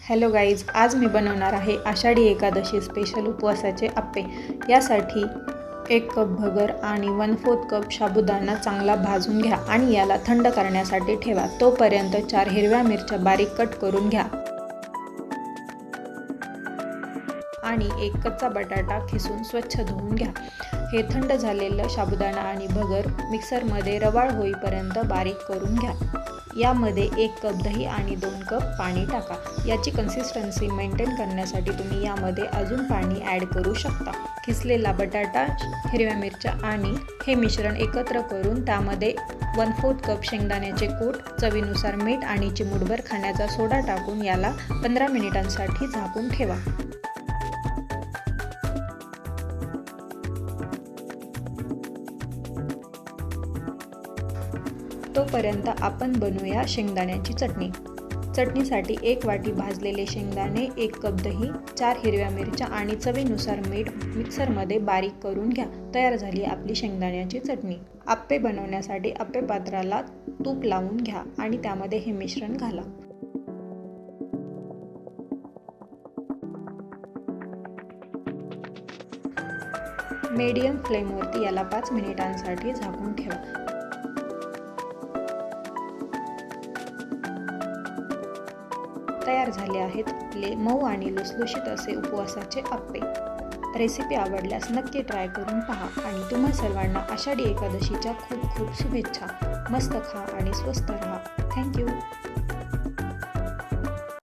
Hello guys, आज मी बनवणार आहे आषाढी एकादशी स्पेशल उपवासाचे आप्पे। यासाठी 1 कप भगर आणि 1/4 कप साबुदाणा चांगला भाजून घ्या आणि याला थंड करण्यासाठी ठेवा। तोपर्यंत 4 हिरव्या मिरच्या बारीक कट करून घ्या आणि 1 कच्चा बटाटा खिसून स्वच्छ धुवून घ्या। हे थंड झालेलं साबुदाणा आणि भगर मिक्सरमध्ये रवाळ होईपर्यंत बारीक करून घ्या। यामध्ये 1 कप दही आणि 2 कप पाणी टाका। याची कन्सिस्टन्सी मेंटेन करण्यासाठी तुम्ही यामध्ये अजून पाणी ॲड करू शकता। खिसलेला बटाटा, हिरव्या मिरच्या आणि हे मिश्रण एकत्र करून त्यामध्ये 1/4 कप शेंगदाण्याचे कूट, चवीनुसार मीठ आणि चिमूटभर खाण्याचा सोडा टाकून याला 15 मिनिटांसाठी झाकून ठेवा। तोपर्यंत आपण बनवूया शेंगदाण्याची चटणी। चटणीसाठी 1 वाटी भाजलेले शेंगदाणे, 1 कप दही, 4 हिरव्या मिरच्या आणि चवीनुसार मीठ मिक्सरमध्ये बारीक करून घ्या। तयार झाली आपली शेंगदाण्याची चटणी। आप्पे बनवण्यासाठी आप्पे पात्राला तूप लावून घ्या आणि त्यामध्ये हे मिश्रण घाला। मीडियम फ्लेमवरती याला 5 मिनिटांसाठी झाकून ठेवा। तयार झाले आहेत आपले मऊ आणि लुसलुशीत असे उपवासाचे आप्पे। रेसिपी आवडल्यास नक्की ट्राय करून पहा आणि तुम्हा सर्वांना आषाढी एकादशीच्या खूप खूप शुभेच्छा। मस्त खा आणि स्वस्त रहा। थँक्यू।